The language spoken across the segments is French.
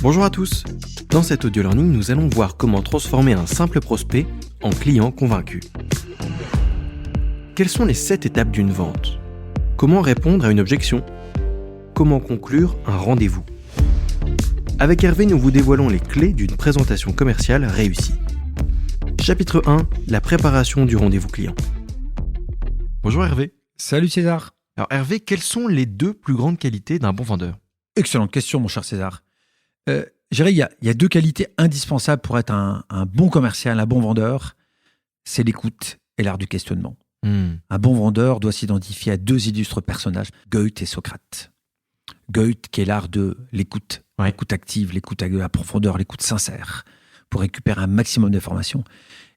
Bonjour à tous. Dans cet audio learning, nous allons voir comment transformer un simple prospect en client convaincu. Quelles sont les 7 étapes d'une vente ? Comment répondre à une objection ? Comment conclure un rendez-vous ? Avec Hervé, nous vous dévoilons les clés d'une présentation commerciale réussie. Chapitre 1, la préparation du rendez-vous client. Bonjour Hervé. Salut César. Alors Hervé, quelles sont les 2 plus grandes qualités d'un bon vendeur ? Excellente question mon cher César. Je dirais il y a 2 qualités indispensables pour être un bon commercial, un bon vendeur. C'est l'écoute et l'art du questionnement. Un bon vendeur doit s'identifier à 2 illustres personnages, Goethe et Socrate. Goethe qui est l'art de l'écoute, l'écoute active, l'écoute à profondeur, l'écoute sincère, pour récupérer un maximum d'informations.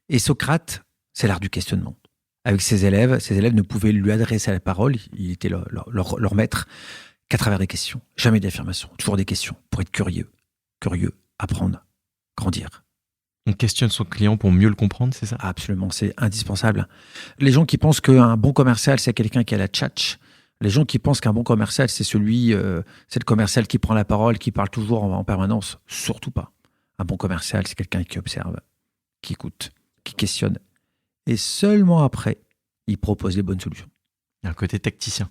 Et Socrate, c'est l'art du questionnement. Avec ses élèves ne pouvaient lui adresser la parole, il était leur maître, qu'à travers des questions. Jamais d'affirmation, toujours des questions, pour être curieux, apprendre, grandir. On questionne son client pour mieux le comprendre, c'est ça ? Absolument, c'est indispensable. Les gens qui pensent qu'un bon commercial, c'est quelqu'un qui a la tchatch. Les gens qui pensent qu'un bon commercial, c'est le commercial qui prend la parole, qui parle toujours en permanence. Surtout pas. Un bon commercial, c'est quelqu'un qui observe, qui écoute, qui questionne. Et seulement après, il propose les bonnes solutions. Il y a un côté tacticien.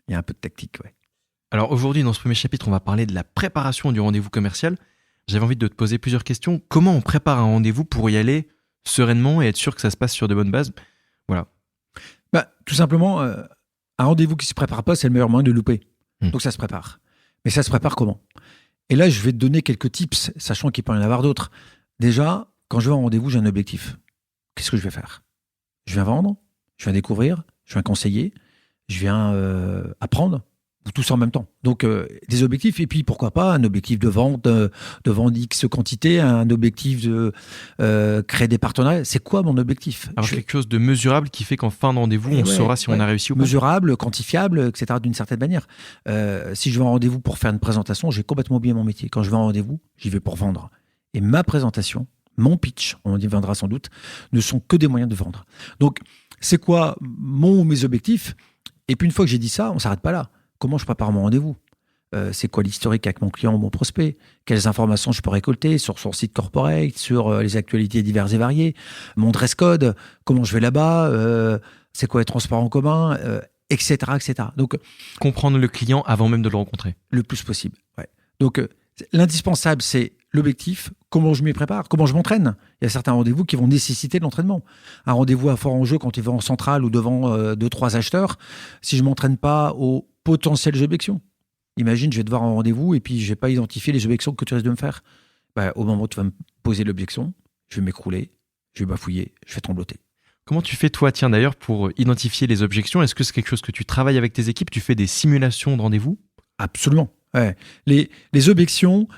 Il y a un peu de tactique, ouais. Alors aujourd'hui, dans ce premier chapitre, on va parler de la préparation du rendez-vous commercial. J'avais envie de te poser plusieurs questions. Comment on prépare un rendez-vous pour y aller sereinement et être sûr que ça se passe sur de bonnes bases ? Voilà. Tout simplement, un rendez-vous qui ne se prépare pas, c'est le meilleur moyen de le louper. Donc ça se prépare. Mais ça se prépare comment ? Et là, je vais te donner quelques tips, sachant qu'il peut y en avoir d'autres. Déjà, quand je vais à un rendez-vous, j'ai un objectif. Qu'est-ce que je vais faire ? Je viens vendre, je viens découvrir, je viens conseiller, je viens apprendre, ou tout ça en même temps. Donc, des objectifs, et puis pourquoi pas un objectif de vente, de vendre X quantité, un objectif de créer des partenariats. C'est quoi mon objectif ? Alors quelque chose de mesurable qui fait qu'en fin de rendez-vous, on saura si on a réussi ou pas. Mesurable, quantifiable, etc. d'une certaine manière. Si je vais à un rendez-vous pour faire une présentation, j'ai complètement oublié mon métier. Quand je vais à un rendez-vous, j'y vais pour vendre. Et ma présentation, mon pitch, on y viendra sans doute, ne sont que des moyens de vendre. Donc, c'est quoi mon ou mes objectifs ? Et puis une fois que j'ai dit ça, on ne s'arrête pas là. Comment je prépare mon rendez-vous ? C'est quoi l'historique avec mon client ou mon prospect ? Quelles informations je peux récolter sur son site corporate, sur les actualités diverses et variées ? Mon dress code ? Comment je vais là-bas ? C'est quoi les transports en commun ? Etc., etc. Donc, comprendre le client avant même de le rencontrer. Le plus possible, ouais. Donc, l'indispensable, c'est l'objectif, comment je m'y prépare, comment je m'entraîne. Il y a certains rendez-vous qui vont nécessiter de l'entraînement. Un rendez-vous à fort enjeu quand il va en centrale ou devant 2-3 acheteurs, si je ne m'entraîne pas aux potentielles objections. Imagine, je vais te voir en rendez-vous et puis je ne vais pas identifier les objections que tu risques de me faire. Au moment où tu vas me poser l'objection, je vais m'écrouler, je vais bafouiller, je vais trembloter. Comment tu fais toi, tiens d'ailleurs, pour identifier les objections ? Est-ce que c'est quelque chose que tu travailles avec tes équipes ? Tu fais des simulations de rendez-vous ? Absolument. Ouais. Les objections,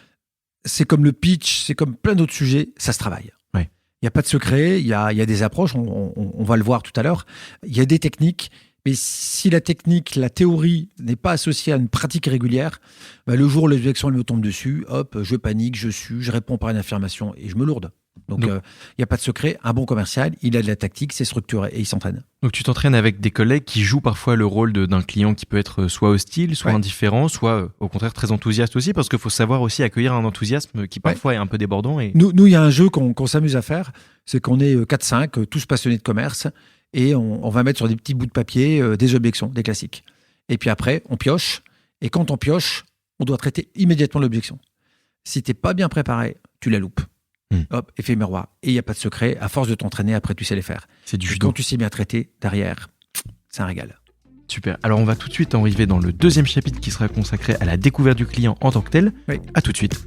c'est comme le pitch, c'est comme plein d'autres sujets, ça se travaille. Il n'y a pas de secret, il y a des approches, on va le voir tout à l'heure. Il y a des techniques, mais si la technique, la théorie n'est pas associée à une pratique régulière, le jour où l'objection elle me tombe dessus, hop, je panique, je sue, je réponds par une affirmation et je me lourde. Donc, il n'y a pas de secret. Un bon commercial, il a de la tactique, c'est structuré et il s'entraîne. Donc, tu t'entraînes avec des collègues qui jouent parfois le rôle d'un client qui peut être soit hostile, soit indifférent, soit au contraire très enthousiaste aussi, parce qu'il faut savoir aussi accueillir un enthousiasme qui parfois est un peu débordant. Et... Nous, il y a un jeu qu'on s'amuse à faire, c'est qu'on est 4-5, tous passionnés de commerce, et on va mettre sur des petits bouts de papier des objections, des classiques. Et puis après, on pioche, et quand on pioche, on doit traiter immédiatement l'objection. Si tu n'es pas bien préparé, tu la loupes. Hop, effet miroir. Et il n'y a pas de secret. À force de t'entraîner, après, tu sais les faire. C'est du judo. Quand tu sais bien traiter, derrière, c'est un régal. Super. Alors, on va tout de suite arriver dans le 2e chapitre qui sera consacré à la découverte du client en tant que tel. Oui. À tout de suite.